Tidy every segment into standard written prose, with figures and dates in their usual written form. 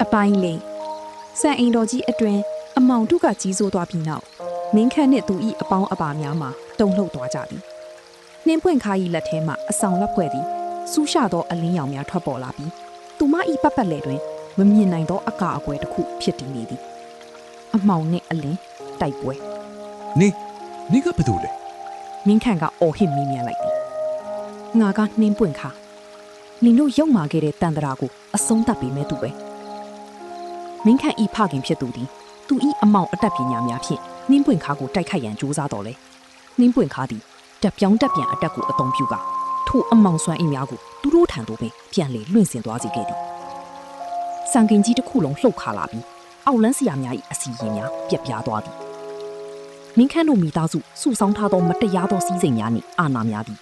အပိုင်းလေးစံအိမ်တော်ကြီးအတွင်းအမောင်တုကကြီးစိုးသွားပြီးနောက်မင်းခန့်နှင့်သူ၏အပေါင်းအပါများမှာတုန်လှုပ်သွားကြသည်နှင်းပွင့်ခါ၏လက်ထဲမှအဆောင်လက်ဖွဲ့သည်စူးရှသောအလင်းရောင်များထွက်ပေါ်လာပြီးသူမ၏ပတ်ပတ်လည်တွင်မမြင်နိုင်သောအကာအကွယ်တစ်ခုဖြစ်တည်နေသည်အမောင်နှင့်အလင်းတိုက်ပွဲနေကဘယ်သူလဲမင်းခန့်ကအော်ဟစ်မိမြန်လိုက်သည်ငါကနှင်းပွင့်ခါနင်တို့ရောက်มาခဲ့တဲ့တန်တရာကိုအဆုံးသတ်ပေးမဲ့သူပဲမင်းခန့်ဤဖခင်ဖြစ်သူသည်သူဤအမောင်အတတ်ပညာများဖြင့်နှင်းပွင့်ခါကိုတိုက်ခိုက်ရန်ကြိုးစားတော်လဲနှင်းပွင့်ခါသည်တက်ပြောင်းတက်ပြန်အတက်ကိုအသုံးပြုကထိုအမောင်စွမ်းအိမ်များကိုသူတို့ထံသို့ပင်ပြန်လေလွင့်စင်သွားစေခဲ့သည်စံကင်ကြီးတစ်ခုလုံးလှုပ်ခါလာပြီးအောက်လန်းစရာများ၏အစီရင်များပြက်ပြားသွားသည်မင်းခန့်တို့မိသားစုစုဆောင်းထားသောမတရားသောစည်းစိမ်များနှင့်အာဏာများသည်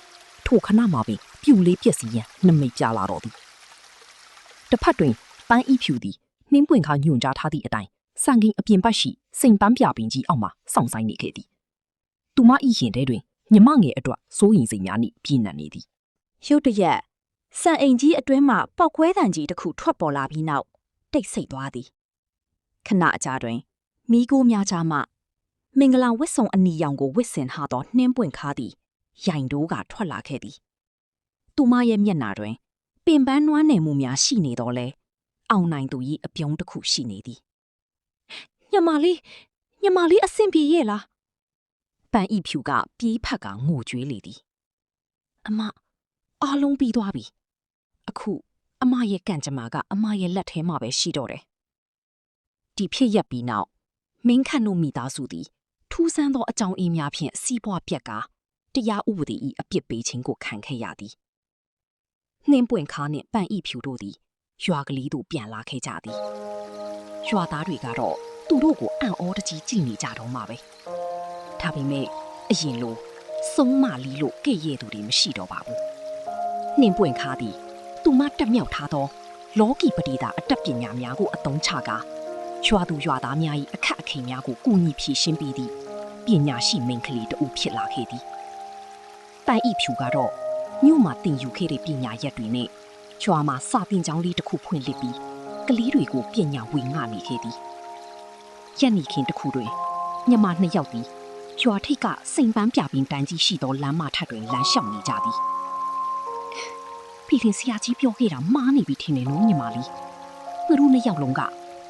ထိုခဏမှာပင်ပြူလေးပြက်စီရန်နှမိတ်ကြလာတော်သည်တစ်ဖက်တွင်ပန်းဤဖြူသည်နှင်းပွင့်ခါညွန်ကြားထားသည့်အတိုင်းစံကင်အပြင်ဘက်ရှိစိန်ပန်းပြပင်ကြီးအောက်မှစောင့်ဆိုင်နေခဲ့သည်သူမဤရင်ထဲတွင်ညီမငယ်အတွက်စိုးရင်စိမ်များနှင့်ပြည့်နှံနေသည်ရုတ်တရက်စံအိမ်ကြီးအတွင်းမှပောက်ခွဲတံကြီးတစ်ခုထွက်ပေါ်လာပြီးနောက်တိတ်ဆိတ်သွားသည်ခဏအကြာတွင်မိကိုများချမှမင်္ဂလာဝတ်ဆောင်အနီရောင်ကိုဝတ်ဆင်ထားသောနှင်းပွင့်ခါသည်ရိုင်တိုးကထွက်လာခဲ့သည်သူမရဲ့မျက်နှာတွင်ပင်ပန်းနွမ်းနယ်မှုများရှိနေတော့လဲအောင်နိုင်သူ၏အပြုံးတစ်ခုရှိနေသည်ညမလေးအဆင်ပြေရဲ့လားပန်းဤဖြူကပြေးဖက်ကငိုကြွေးလေသည်အမအားလုံးပြီးသွားပြီအခုအမရဲ့ကံကြမ္မာကအမရဲ့လက်ထဲမှာပဲရှိတော့တယ်ဒီဖြစ်ရက်ပြီးနောက်မင်းခန့်တို့မိသားစုသည်ထူးဆန်းသောအကြောင်းအင်းများဖြင့်စီးပွားပြက်ကတရားဥပဒေ၏အပြစ်ပေးခြင်းကိုခံခဲ့ရသည်နှင်းပွင့်ခါနှင့်ပန့်ဤဖြူတို့သည်ရွာကလေးသို့ပြန်လာခဲ့ကြသည်ရွာသားတွေကတော့သူတို့ကိုအံ့ဩတကြီးကြည့်နေကြတော့မှပဲဒါပေမဲ့အရင်လိုစုံးမလီလို့ကဲ့ရဲ့သူတွေမရှိတော့ပါဘူးနှင်းပွင့်ခါသည်သူမတက်မြောက်ထားသောလောကီပတိတာအတတ်ပညာများကိုအသုံးချကာရွာသူရွာသားများ၏အခက်အခဲများကိုကူညီဖြေရှင်းပေးသည့်ပညာရှိမိန်းကလေးတဦးဖြစ်လာခဲ့သည်ပန်းဤဖြူကတော့မြို့မှာတင်ယူခဲ့တဲ့ပညာရက်တွေနဲ့ရွာမှာစာသင်ကျောင်းလေးတစ်ခုဖွင့်လှစ်ပြီးကလေးတွေကိုပညာဝေငှနေခဲ့သည်ရက်နေခင်တစ်ခုတွင်ညီမနှစ်ယောက်သည်ရွာထိပ်ကစိန်ပန်းပြပင်တန်းကြီးရှိသောလမ်းမထက်တွင်လမ်းလျှောက်နေကြသည်ပြည်တင်ဆရာကြီးပြောခဲ့တာမှားနေပြီထင်တယ်နော်ညီမလေးသူတို့နှစ်ယောက်လုံးက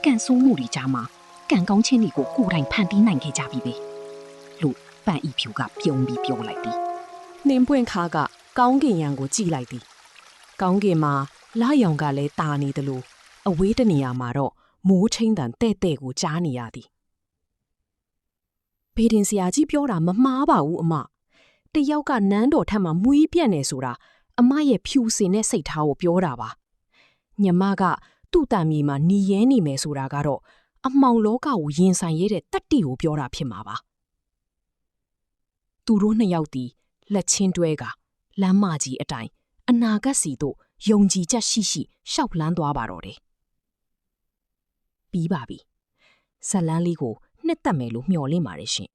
ကန်ဆိုးမှုတွေကြားမှာကန်ကောင်းချင်းတွေကိုကိုယ်တိုင်ဖန်တီးနိုင်ခဲ့ကြပြီပဲလို့ပန်းဤဖြူကပြုံးပြီးပြောလိုက်သည်နှင်းပွင့်ခါကကောင်းကင်ရံကိုကြည့်လိုက်သည်ကောင်းကင်မှာလာရောင်ကလည်းတာနေသလိုအဝေးတနေရာမှာတော့မိုးချင်းတန်တဲ့တဲ့ကိုကြားနေရသည်ဘေဒင်ဆရာကြီးပြောတာမမှားပါဘူးအမတယောက်ကနန်းတော်ထက်မှမွေးပြက်နေဆိုတာအမရဲ့ဖြူစင်တဲ့စိတ်ထားကိုပြောတာပါညီမကသူ့တန်မြေမှာหนีရဲနေမယ်ဆိုတာကတော့အမောင်လောကကိုရင်ဆိုင်ရတဲ့တတ္တိကိုပြောတာဖြစ်မှာပါသူတို့နှစ်ယောက်သည်လက်ချင်းတွဲကလမ်းမကြီးအတိုင်းအနာဂတ်စီတို့ယုံကြည်ချက်ရှိရှောက်လန်းသွားပါတော့တယ်ပြီးပါပြီဇလန်းလေးကိုနှစ်သက်မယ်လို့မျှော်လင့်ပါတယ်ရှင်